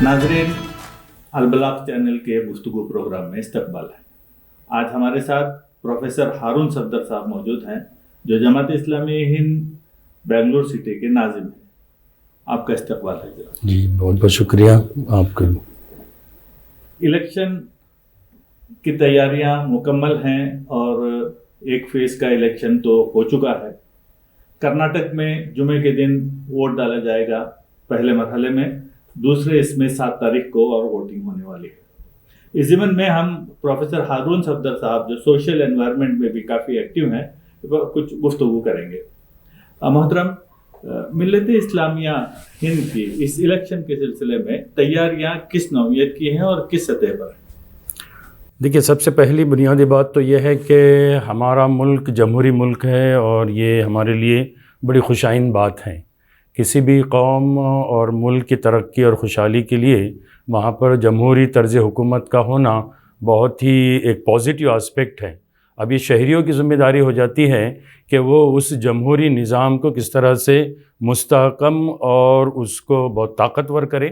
नाजरीन, अलबलाग चैनल के गुफ्तगू प्रोग्राम में इस्तकबाल है। आज हमारे साथ प्रोफेसर हारून सफदर साहब मौजूद हैं, जो जमात इस्लामी हिंद बेंगलुरु सिटी के नाजिम हैं। आपका इस्तकबाल है जनाब। जी, बहुत बहुत शुक्रिया आपका। इलेक्शन की तैयारियां मुकम्मल हैं और एक फेज़ का इलेक्शन तो हो चुका है। कर्नाटक में जुमे के दिन वोट डाला जाएगा पहले मरहले में, दूसरे इसमें 7 तारीख को और वोटिंग होने वाली है। इस ज़िमन में हम प्रोफेसर हारून सफदर साहब, जो सोशल एनवायरनमेंट में भी काफ़ी एक्टिव हैं, कुछ गुफ्तगू करेंगे। मोहतरम, मिल्लत इस्लामिया हिंद की इस इलेक्शन के सिलसिले में तैयारियां किस नौइयत की हैं और किस सतह पर हैं? देखिए, सबसे पहली बुनियादी बात तो यह है कि हमारा मुल्क जमहूरी मुल्क है और ये हमारे लिए बड़ी खुशाइन बात है। किसी भी कौम और मुल्क की तरक्की और खुशहाली के लिए वहाँ पर जमहूरी तर्ज़ हुकूमत का होना बहुत ही एक पॉजिटिव आस्पेक्ट है। अब ये शहरियों की ज़िम्मेदारी हो जाती है कि वो उस जमहूरी निज़ाम को किस तरह से मुस्तहकम और उसको बहुत ताकतवर करे।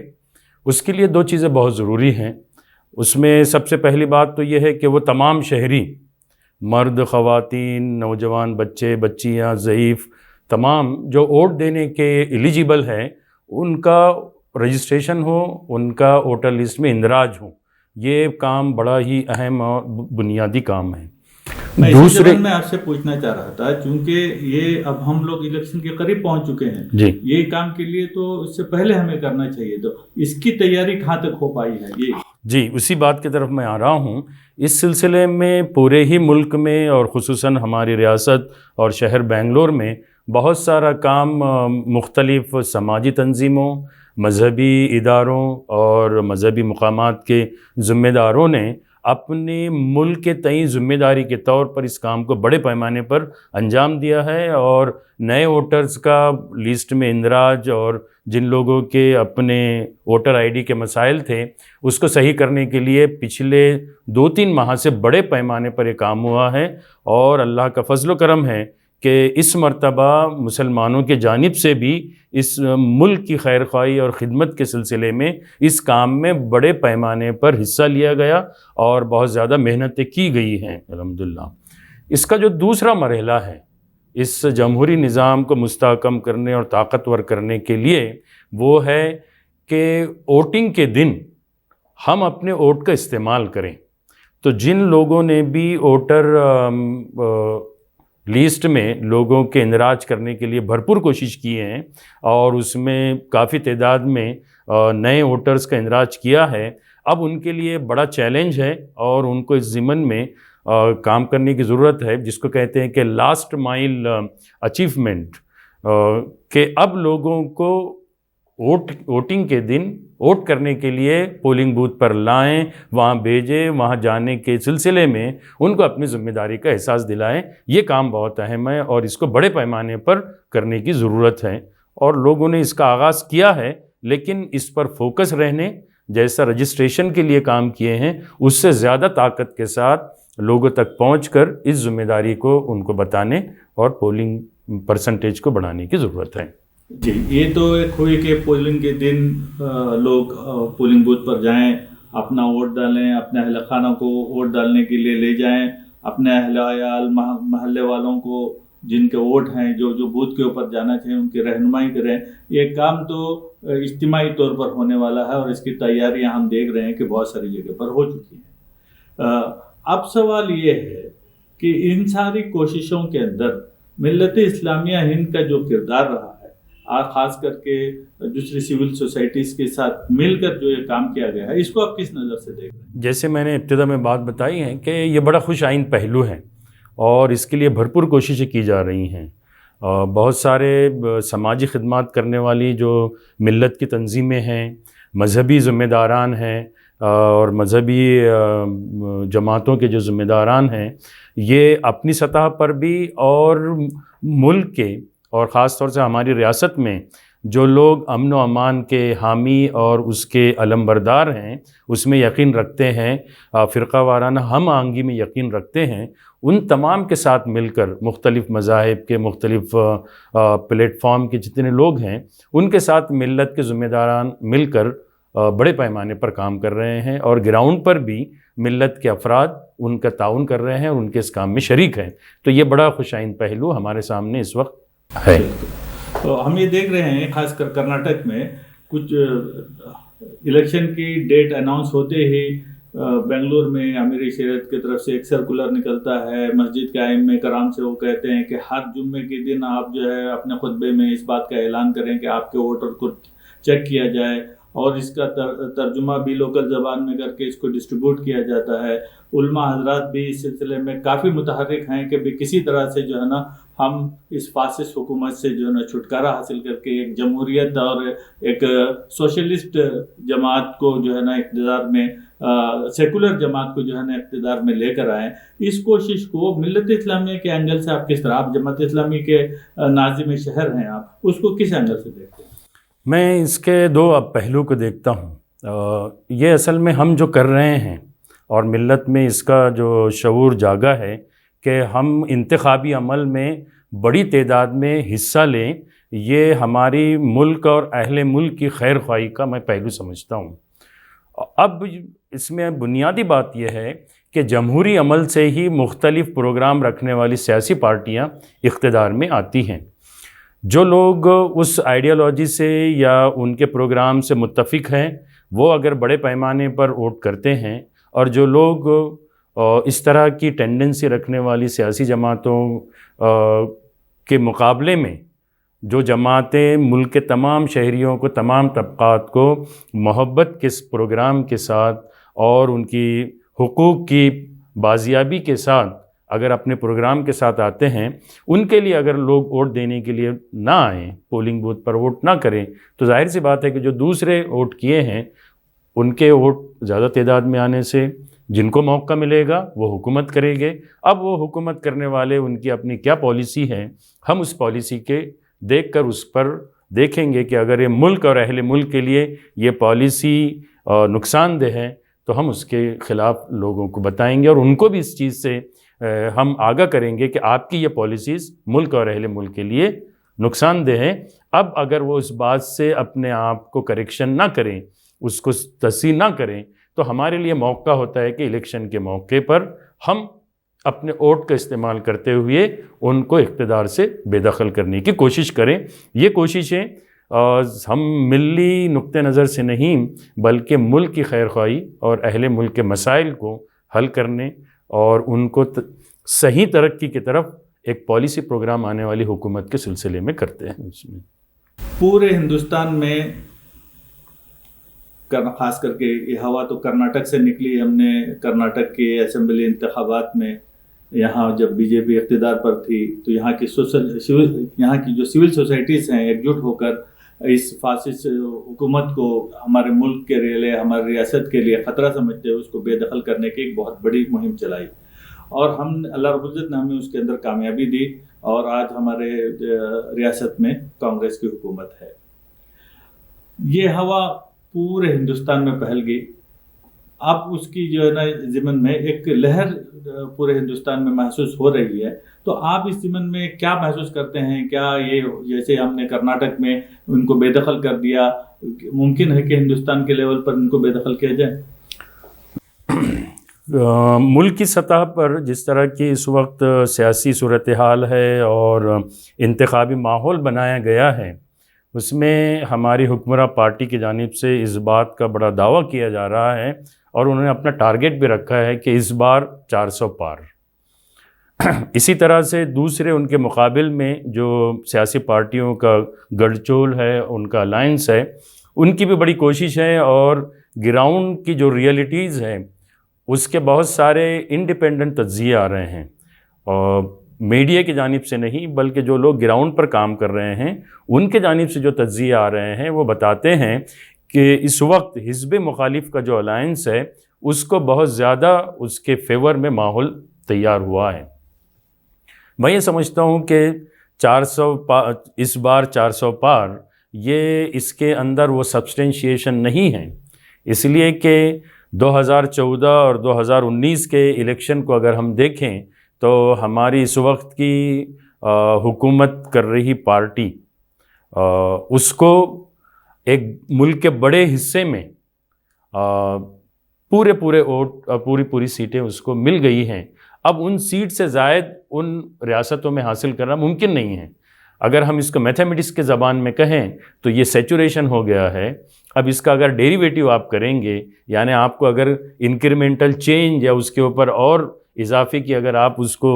उसके लिए 2 चीज़ें बहुत ज़रूरी हैं। उसमें सबसे पहली बात तो ये है कि वो तमाम शहरी, मर्द, ख़वातीन, नौजवान, बच्चे, बच्चियाँ, ज़ईफ़, तमाम जो वोट देने के एलिजिबल हैं, उनका रजिस्ट्रेशन हो, उनका वोटर लिस्ट में इंदराज हो। ये काम बड़ा ही अहम और बुनियादी काम है। दूसरे मैं आपसे पूछना चाह रहा था, चूंकि ये अब हम लोग इलेक्शन के करीब पहुंच चुके हैं जी, ये काम के लिए तो इससे पहले हमें करना चाहिए, तो इसकी तैयारी कहाँ तक हो पाई है? ये जी, उसी बात की तरफ मैं आ रहा हूँ। इस सिलसिले में पूरे ही मुल्क में और ख़ुसूसन हमारी रियासत और शहर बेंगलोर में बहुत सारा काम मुख्तलिफ़ समाजी तंजीमों, मजहबी इदारों और मजहबी मकामात के ज़िम्मेदारों ने अपने मुल्क के तय ज़िम्मेदारी के तौर पर इस काम को बड़े पैमाने पर अंजाम दिया है। और नए वोटर्स का लिस्ट में इंदराज और जिन लोगों के अपने वोटर आईडी के मसाइल थे, उसको सही करने के लिए पिछले 2-3 माह से बड़े पैमाने पर ये काम हुआ है। और अल्लाह का फजल व करम है कि इस मर्तबा मुसलमानों के जानिब से भी इस मुल्क की खैर ख्वाही और ख़िदमत के सिलसिले में इस काम में बड़े पैमाने पर हिस्सा लिया गया और बहुत ज़्यादा मेहनतें की गई हैं अल्हम्दुलिल्लाह। इसका जो दूसरा मरहला है, इस जमहूरी निज़ाम को मुस्तहकम करने और ताकतवर करने के लिए, वो है कि वोटिंग के दिन हम अपने वोट का इस्तेमाल करें। तो जिन लोगों ने भी वोटर लिस्ट में लोगों के इंदराज करने के लिए भरपूर कोशिश की हैं और उसमें काफ़ी तादाद में नए वोटर्स का इंदराज किया है, अब उनके लिए बड़ा चैलेंज है और उनको इस ज़िमन में काम करने की ज़रूरत है, जिसको कहते हैं कि लास्ट माइल अचीवमेंट, कि अब लोगों को वोटिंग के दिन वोट करने के लिए पोलिंग बूथ पर लाएं, वहाँ भेजें, वहाँ जाने के सिलसिले में उनको अपनी ज़िम्मेदारी का एहसास दिलाएं। ये काम बहुत अहम है और इसको बड़े पैमाने पर करने की ज़रूरत है और लोगों ने इसका आगाज़ किया है, लेकिन इस पर फोकस रहने, जैसा रजिस्ट्रेशन के लिए काम किए हैं उससे ज़्यादा ताकत के साथ लोगों तक पहुंचकर इस ज़िम्मेदारी को उनको बताने और पोलिंग परसेंटेज को बढ़ाने की ज़रूरत है। जी, ये तो एक हुई कि पोलिंग के दिन लोग पोलिंग बूथ पर जाएं, अपना वोट डालें, अपने अहल खाना को वोट डालने के लिए ले जाएं, अपने अहल महल्ले वालों को जिनके वोट हैं, जो बूथ के ऊपर जाना चाहिए, उनकी रहनुमाई करें। ये काम तो इज्तिमाई तौर पर होने वाला है और इसकी तैयारियां हम देख रहे हैं कि बहुत सारी जगह पर हो चुकी हैं। अब सवाल ये है कि इन सारी कोशिशों के अंदर मिल्लत इस्लामिया हिंद का जो किरदार रहा है, ख़ास करके दूसरी सिविल सोसाइटीज़ के साथ मिलकर जो ये काम किया गया है, इसको आप किस नज़र से देख रहे हैं? जैसे मैंने इब्तिदा में बात बताई है कि ये बड़ा खुश आइन पहलू है और इसके लिए भरपूर कोशिशें की जा रही हैं। बहुत सारे समाजी खिदमत करने वाली जो मिल्लत की तंजीमें हैं, मजहबी ज़िम्मेदारान हैं और मजहबी जमातों के जो ज़िम्मेदारान हैं, ये अपनी सतह पर भी और मुल्क के और ख़ास तौर से हमारी रियासत में जो लोग अमन व अमान के हामी और उसके अलमबरदार हैं, उसमें यकीन रखते हैं, फ़िरक़ा वाराना हम आहंगी में यकीन रखते हैं, उन तमाम के साथ मिलकर मुख्तलिफ़ मज़ाहिब के मुख्तलिफ़ प्लेटफॉर्म के जितने लोग हैं, उनके साथ मिल्लत के ज़िम्मेदारान मिलकर بڑے پیمانے پر کام کر رہے ہیں اور گراؤنڈ پر بھی ملت کے افراد ان کا تعاون کر رہے ہیں اور ان کے اس کام میں شریک ہیں. تو یہ بڑا خوشائند پہلو ہمارے سامنے اس وقت ہے. تو ہم یہ دیکھ رہے ہیں خاص کر کرناٹک میں کچھ الیکشن کی ڈیٹ اناؤنس ہوتے ہی بنگلور میں امیری شریعت کی طرف سے ایک سرکولر نکلتا ہے. مسجد کے ائمہ کرام سے وہ کہتے ہیں کہ ہر جمعے کے دن آپ جو ہے اپنے خطبے میں اس بات کا اعلان کریں کہ آپ کے ووٹر کو چیک کیا جائے اور اس کا ترجمہ بھی لوکل زبان میں کر کے اس کو ڈسٹریبیوٹ کیا جاتا ہے. علماء حضرات بھی اس سلسلے میں کافی متحرک ہیں کہ بھی کسی طرح سے جو ہے نا ہم اس فاسسٹ حکومت سے جو ہے نا چھٹکارا حاصل کر کے ایک جمہوریت اور ایک سوشلسٹ جماعت کو جو ہے نا اقتدار میں سیکولر جماعت کو جو ہے نا اقتدار میں لے کر آئیں. اس کوشش کو ملت اسلامیہ کے اینگل سے آپ کس طرح، آپ جماعت اسلامی کے ناظم شہر ہیں، آپ اس کو کس اینگل سے دیکھتے ہیں؟ میں اس کے دو پہلو کو دیکھتا ہوں. یہ اصل میں ہم جو کر رہے ہیں اور ملت میں اس کا جو شعور جاگا ہے کہ ہم انتخابی عمل میں بڑی تعداد میں حصہ لیں، یہ ہماری ملک اور اہل ملک کی خیر خواہی کا میں پہلو سمجھتا ہوں. اب اس میں بنیادی بات یہ ہے کہ جمہوری عمل سے ہی مختلف پروگرام رکھنے والی سیاسی پارٹیاں اقتدار میں آتی ہیں. جو لوگ اس آئیڈیالوجی سے یا ان کے پروگرام سے متفق ہیں وہ اگر بڑے پیمانے پر ووٹ کرتے ہیں، اور جو لوگ اس طرح کی ٹینڈنسی رکھنے والی سیاسی جماعتوں کے مقابلے میں جو جماعتیں ملک کے تمام شہریوں کو، تمام طبقات کو محبت کے پروگرام کے ساتھ اور ان کی حقوق کی بازیابی کے ساتھ اگر اپنے پروگرام کے ساتھ آتے ہیں، ان کے لیے اگر لوگ ووٹ دینے کے لیے نہ آئیں، پولنگ بوتھ پر ووٹ نہ کریں، تو ظاہر سی بات ہے کہ جو دوسرے ووٹ کیے ہیں ان کے ووٹ زیادہ تعداد میں آنے سے جن کو موقع ملے گا وہ حکومت کریں گے. اب وہ حکومت کرنے والے ان کی اپنی کیا پالیسی ہے، ہم اس پالیسی کے دیکھ کر اس پر دیکھیں گے کہ اگر یہ ملک اور اہل ملک کے لیے یہ پالیسی نقصان دہ ہے تو ہم اس کے خلاف لوگوں کو بتائیں گے اور ان کو بھی اس چیز سے ہم آگاہ کریں گے کہ آپ کی یہ پالیسیز ملک اور اہل ملک کے لیے نقصان دہ ہیں. اب اگر وہ اس بات سے اپنے آپ کو کریکشن نہ کریں، اس کو تصحیح نہ کریں، تو ہمارے لیے موقع ہوتا ہے کہ الیکشن کے موقع پر ہم اپنے ووٹ کا استعمال کرتے ہوئے ان کو اقتدار سے بے دخل کرنے کی کوشش کریں. یہ کوششیں ہم ملی نقطہ نظر سے نہیں بلکہ ملک کی خیر خواہی اور اہل ملک کے مسائل کو حل کرنے اور ان کو صحیح ترقی کی طرف ایک پالیسی پروگرام آنے والی حکومت کے سلسلے میں کرتے ہیں. اس میں پورے ہندوستان میں خاص کر کے یہ ہوا تو کرناٹک سے نکلی. ہم نے کرناٹک کے اسمبلی انتخابات میں یہاں جب بی جے پی اقتدار پر تھی تو یہاں کی جو سول سوسائٹیز ہیں ایک جٹ ہو کر اس فاسسٹ حکومت کو ہمارے ملک کے لیے، ہماری ریاست کے لیے خطرہ سمجھتے ہوئے اس کو بے دخل کرنے کی ایک بہت بڑی مہم چلائی اور اللہ رب العزت نے ہمیں اس کے اندر کامیابی دی اور آج ہمارے ریاست میں کانگریس کی حکومت ہے. یہ ہوا پورے ہندوستان میں پھیل گئی. اب اس کی جو ہے نا ضمن میں ایک لہر پورے ہندوستان میں محسوس ہو رہی ہے. تو آپ اس ضمن میں کیا محسوس کرتے ہیں؟ کیا یہ جیسے ہم نے کرناٹک میں ان کو بے دخل کر دیا، ممکن ہے کہ ہندوستان کے لیول پر ان کو بے دخل کیا جائے؟ ملک کی سطح پر جس طرح کی اس وقت سیاسی صورتحال ہے اور انتخابی ماحول بنایا گیا ہے، اس میں ہماری حکمراں پارٹی کی جانب سے اس بات کا بڑا دعویٰ کیا جا رہا ہے اور انہوں نے اپنا ٹارگٹ بھی رکھا ہے کہ اس بار 400 پار. اسی طرح سے دوسرے ان کے مقابل میں جو سیاسی پارٹیوں کا گڑ چول ہے، ان کا الائنس ہے، ان کی بھی بڑی کوشش ہے اور گراؤنڈ کی جو ریئلٹیز ہیں اس کے بہت سارے انڈیپینڈنٹ تجزیے آ رہے ہیں اور میڈیا کی جانب سے نہیں بلکہ جو لوگ گراؤنڈ پر کام کر رہے ہیں ان کے جانب سے جو تجزیے آ رہے ہیں وہ بتاتے ہیں کہ اس وقت حزب مخالف کا جو الائنس ہے اس کو بہت زیادہ اس کے فیور میں ماحول تیار ہوا ہے. میں یہ سمجھتا ہوں کہ 400 اس بار 400 پار یہ اس کے اندر وہ سبسٹینشیشن نہیں ہے، اس لیے کہ 2014 اور 2019 کے الیکشن کو اگر ہم دیکھیں تو ہماری اس وقت کی حکومت کر رہی پارٹی اس کو ایک ملک کے بڑے حصے میں पूरे वोट पूरी सीटें उसको मिल गई हैं। अब उन सीट से ज़ायद उन रियासतों में हासिल करना मुमकिन नहीं है। अगर हम इसको मैथमेटिक्स के ज़बान में कहें तो ये सैचुरेशन हो गया है। अब इसका अगर डेरिवेटिव आप करेंगे, यानी आपको अगर इंक्रीमेंटल चेंज या उसके ऊपर और इजाफे की अगर आप उसको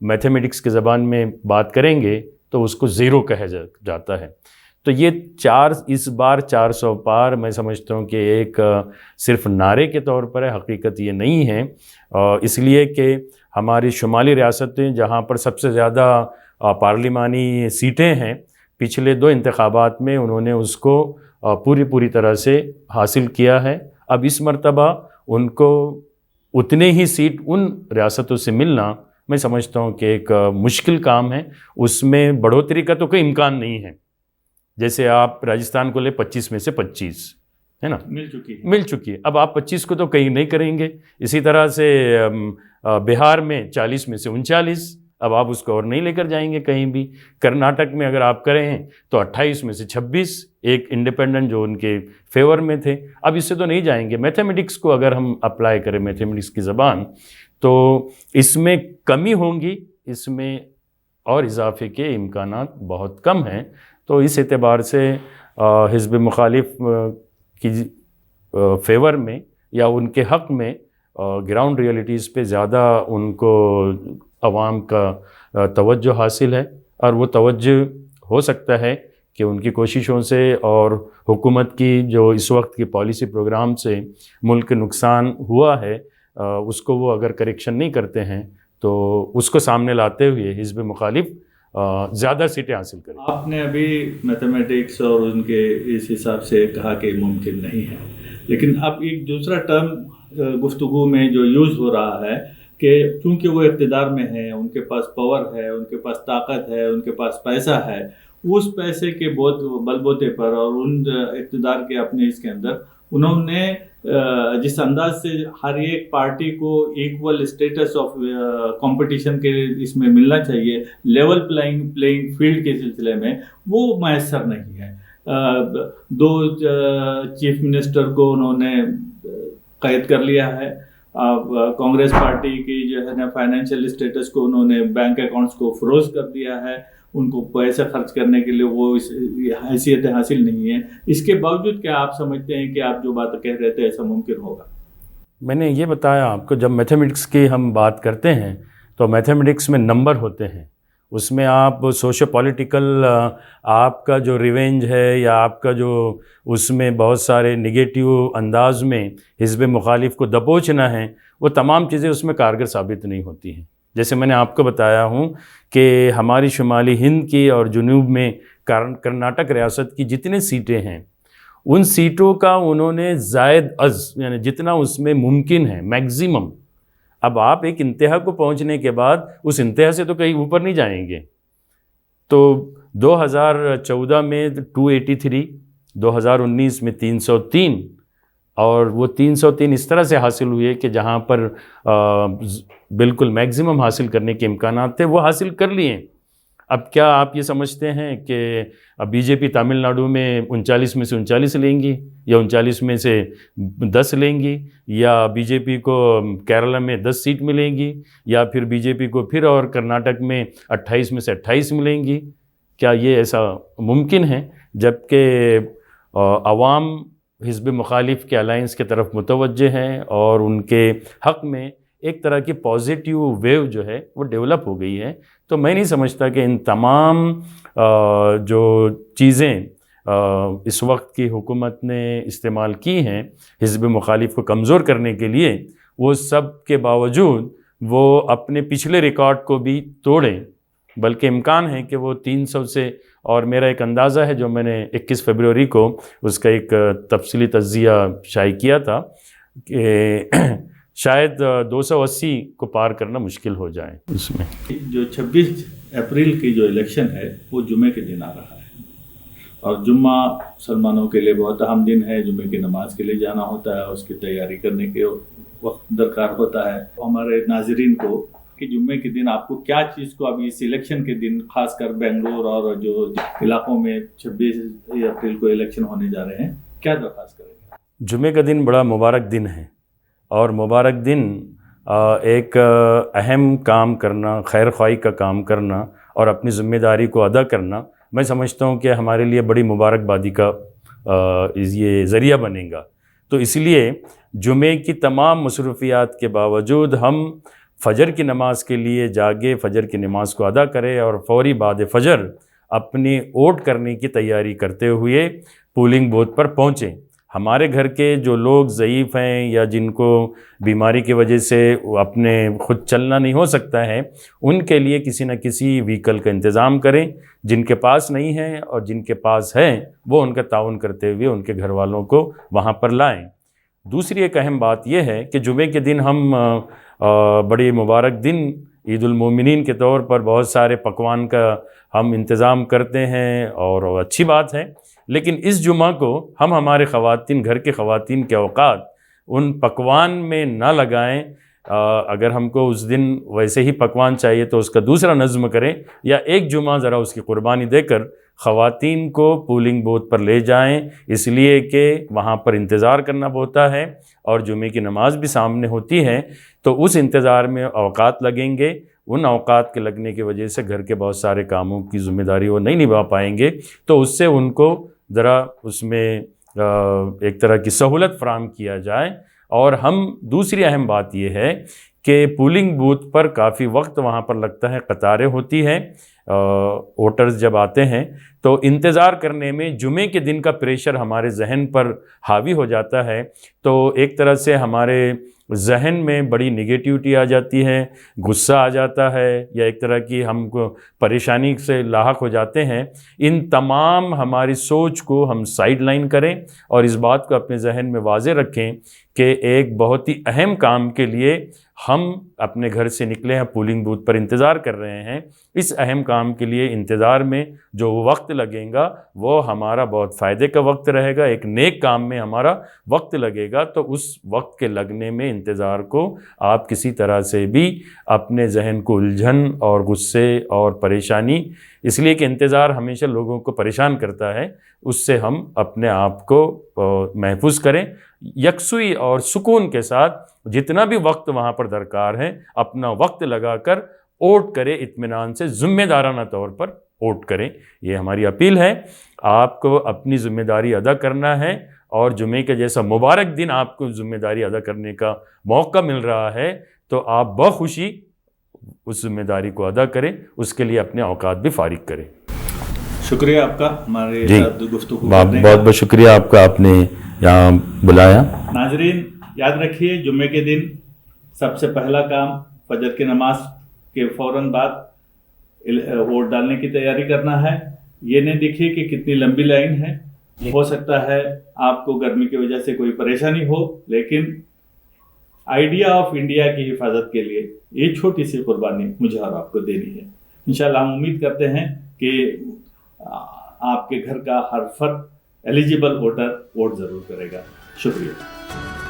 मैथमेटिक्स के ज़बान में बात करेंगे तो उसको ज़ीरो कहा जाता है। तो ये इस बार 400 पार मैं समझता हूँ कि एक सिर्फ नारे के तौर पर है, हकीकत ये नहीं है। इसलिए कि हमारी शुमाली रियासतें जहाँ पर सबसे ज़्यादा पार्लिमानी सीटें हैं, पिछले 2 इंतखाबात में उन्होंने उसको पूरी तरह से हासिल किया है। अब इस मर्तबा उनको उतने ही सीट उन रियासतों से मिलना मैं समझता हूँ कि एक मुश्किल काम है। उसमें बढ़ोतरी का तो कोई इम्कान नहीं है। जैसे आप राजस्थान को ले 25 में से 25 है ना, मिल चुकी है। अब आप 25 को तो कहीं नहीं करेंगे। इसी तरह से बिहार में 40 में से 39, अब आप उसको और नहीं लेकर जाएंगे कहीं भी। कर्नाटक में अगर आप करें तो 28 में से 26, एक इंडिपेंडेंट जो उनके फेवर में थे। अब इससे तो नहीं जाएंगे। मैथमेटिक्स को अगर हम अप्लाई करें, मैथमेटिक्स की ज़बान, तो इसमें कमी होंगी, इसमें और इजाफे के इम्कानात बहुत कम हैं। तो इस एतबार से हिज़्ब मुखालिफ की फेवर में या उनके हक़ में ग्राउंड रियलिटीज़ पे ज़्यादा उनको अवाम का तवज्जो हासिल है। और वो तवज्जो हो सकता है कि उनकी कोशिशों से और हुकूमत की जो इस वक्त की पॉलिसी प्रोग्राम से मुल्क नुकसान हुआ है, उसको वो अगर करेक्शन नहीं करते हैं तो उसको सामने लाते हुए हिज़्ब मुखालिफ ज़्यादा सीटें हासिल करें। आपने अभी मैथमेटिक्स और उनके इस हिसाब से कहा कि मुमकिन नहीं है, लेकिन अब एक दूसरा टर्म गुफ्तगू में जो यूज़ हो रहा है कि चूँकि वो इक़्तिदार में है, उनके पास पावर है, उनके पास ताकत है, उनके पास पैसा है, उस पैसे के बहुत बलबूते पर और उन इक़्तिदार के अपने इसके अंदर उन्होंने जिस अंदाज से हर एक पार्टी को इक्वल स्टेटस ऑफ कंपटीशन के इसमें मिलना चाहिए, लेवल प्लेइंग फील्ड के सिलसिले में, वो मैसर नहीं है। 2 चीफ मिनिस्टर को उन्होंने कैद कर लिया है। अब कांग्रेस पार्टी की जो है ना फाइनेंशियल स्टेटस को उन्होंने बैंक अकाउंट्स को फ्रोज कर दिया है। उनको पैसा खर्च करने के लिए वो हैसियत हासिल नहीं है। इसके बावजूद क्या आप समझते हैं कि आप जो बात कह रहे थे ऐसा मुमकिन होगा? मैंने ये बताया आपको, जब मैथमेटिक्स की हम बात करते हैं तो मैथमेटिक्स में नंबर होते हैं, उसमें आप सोशो पॉलिटिकल आपका जो रिवेंज है या आपका जो उसमें बहुत सारे निगेटिव अंदाज में हिज़्ब मुखालिफ को दबोचना है, वो तमाम चीज़ें उसमें कारगर साबित नहीं होती हैं। जैसे मैंने आपको बताया हूँ कि हमारी शुमाली हिंद की और जुनूब में कर्नाटक रियासत की जितनी सीटें हैं, उन सीटों का उन्होंने ज़ायद यानी जितना उसमें मुमकिन है मैक्सिमम। अब आप एक इंतहा को पहुंचने के बाद उस इंतहा से तो कहीं ऊपर नहीं जाएंगे। तो 2014 में 283, 2019 में 303, और वो 303 इस तरह से हासिल हुए कि जहाँ पर बिल्कुल मैक्सिमम हासिल करने के इम्कानात थे वो हासिल कर लिए। अब क्या आप ये समझते हैं कि बीजेपी तमिलनाडु में 39 में से 39 लेंगी या 39 में से 10 लेंगी, या बीजेपी को केरला में 10 सीट मिलेंगी, या फिर बीजेपी को फिर और कर्नाटक में 28 में से 28 मिलेंगी? क्या ये ऐसा मुमकिन है? जबकि अवाम हिज़्ब मुखालिफ के अलायंस की तरफ मुतवज्जे हैं और उनके हक़ में एक तरह की पॉजिटिव वेव जो है वो डेवलप हो गई है। तो मैं नहीं समझता कि इन तमाम जो चीज़ें इस वक्त की हुकूमत ने इस्तेमाल की हैं हिज़्ब मुखालिफ को कमज़ोर करने के लिए, वो सब के बावजूद वो अपने पिछले रिकॉर्ड को भी तोड़ें। बल्कि इम्कान है कि वो 300 से, और मेरा एक अंदाज़ा है जो मैंने 21 फरवरी को उसका एक तफसीली तज्ज़िया शाये किया था कि शायद 280 को पार करना मुश्किल हो जाए। इसमें जो 26 अप्रैल की जो इलेक्शन है वो जुमे के दिन आ रहा है, और जुम्मा मुसलमानों के लिए बहुत अहम दिन है। जुमे की नमाज के लिए जाना होता है, उसकी तैयारी करने के वक्त दरकार होता है। हमारे नाजरीन को कि जुम्मे के दिन आपको क्या चीज़ को अभी इस इलेक्शन के दिन, खासकर बेंगलोर और जो इलाकों में 26 अप्रैल को इलेक्शन होने जा रहे हैं, क्या दरख्वास्त करेंगे? जुमे का दिन बड़ा मुबारक दिन है और मुबारक दिन एक अहम काम करना, खैर ख्वाही का काम करना और अपनी ज़िम्मेदारी को अदा करना, मैं समझता हूँ कि हमारे लिए बड़ी मुबारकबादी का ये ज़रिया बनेगा। तो इसलिए जुमे की तमाम मसरूफ़ियात के बावजूद हम फ़जर की नमाज़ के लिए जागे, फ़जर की नमाज़ को अदा करें और फ़ौरी बाद फ़जर अपनी वोट करने की तैयारी करते हुए पोलिंग बूथ पर पहुँचें। हमारे घर के जो लोग ज़ईफ़ हैं या जिनको बीमारी की वजह से अपने खुद चलना नहीं हो सकता है, उनके लिए किसी न किसी व्हीकल का इंतज़ाम करें। जिनके पास नहीं है और जिनके पास है वो उनका ताउन करते हुए उनके घर वालों को वहाँ पर लाएं। दूसरी एक अहम बात यह है कि जुमे के दिन हम बड़ी मुबारक दिन ईद उल मोमिनीन के तौर पर बहुत सारे पकवान का हम इंतज़ाम करते हैं और अच्छी बात है, लेकिन इस जुमा को हम हमारे ख़वातीन, घर के ख़वातीन के औकात उन पकवान में ना लगाएं। अगर हमको उस दिन वैसे ही पकवान चाहिए तो उसका दूसरा नज़्म करें या एक जुमा ज़रा उसकी क़ुरबानी देकर ख़वातीन को पोलिंग बूथ पर ले जाएं, इसलिए कि वहाँ पर इंतज़ार करना होता है और जुमे की नमाज़ भी सामने होती है। तो उस इंतज़ार में औकात लगेंगे, उन औकात के लगने की वजह से घर के बहुत सारे कामों की ज़िम्मेदारी वो नहीं निभा पाएंगे, तो उससे उनको ज़रा उसमें एक तरह की सहूलत फ़राहम किया जाए। और हम दूसरी अहम बात ये है कि पोलिंग बूथ पर काफ़ी वक्त वहाँ पर लगता है, कतारें होती हैं, वोटर्स जब आते हैं तो इंतज़ार करने में जुमे के दिन का प्रेशर हमारे जहन पर हावी हो जाता है। तो एक तरह से हमारे जहन में बड़ी निगेटिविटी आ जाती है, गुस्सा आ जाता है या एक तरह की हमको परेशानी से लाहक हो जाते हैं। इन तमाम हमारी सोच को हम साइड लाइन करें और इस बात को अपने जहन में वाज़े रखें कि एक बहुत ही अहम काम के लिए हम अपने घर से निकले हैं, पोलिंग बूथ पर इंतज़ार कर रहे हैं। इस अहम काम के लिए इंतज़ार में जो वक्त लगेगा वो हमारा बहुत फ़ायदे का वक्त रहेगा, एक नेक काम में हमारा वक्त लगेगा। तो उस वक्त के लगने में इंतज़ार को आप किसी तरह से भी अपने जहन को उलझन और गुस्से और परेशानी, इसलिए कि इंतज़ार हमेशा लोगों को परेशान करता है, उससे हम अपने आप को महफूज करें। यकसुई और सुकून के साथ जितना भी वक्त वहाँ पर दरकार है अपना वक्त लगाकर वोट करें, इत्मीनान से ज़िम्मेदाराना तौर पर वोट करें। ये हमारी अपील है। आपको अपनी ज़िम्मेदारी अदा करना है और जुमे के जैसा मुबारक दिन आपको ज़िम्मेदारी अदा करने का मौका मिल रहा है, तो आप बखुशी उस ज़िम्मेदारी को अदा करें, उसके लिए अपने औकात भी फारिग करें। शुक्रिया आपका हमारे साथ गुफ्तगू बहुत बहुत शुक्रिया आपका, आपने यहाँ बुलाया। नाजरीन याद रखिए, जुम्मे के दिन सबसे पहला काम फजर की नमाज के फ़ौरन बाद वोट डालने की तैयारी करना है। ये नहीं देखिए कि कितनी लंबी लाइन है, हो सकता है आपको गर्मी की वजह से कोई परेशानी हो, लेकिन आइडिया ऑफ इंडिया की हिफाजत के लिए ये छोटी सी कुर्बानी मुझे और आपको देनी है। इंशाल्लाह हम उम्मीद करते हैं कि आपके घर का हर फर्द एलिजिबल वोटर वोट ज़रूर करेगा। शुक्रिया।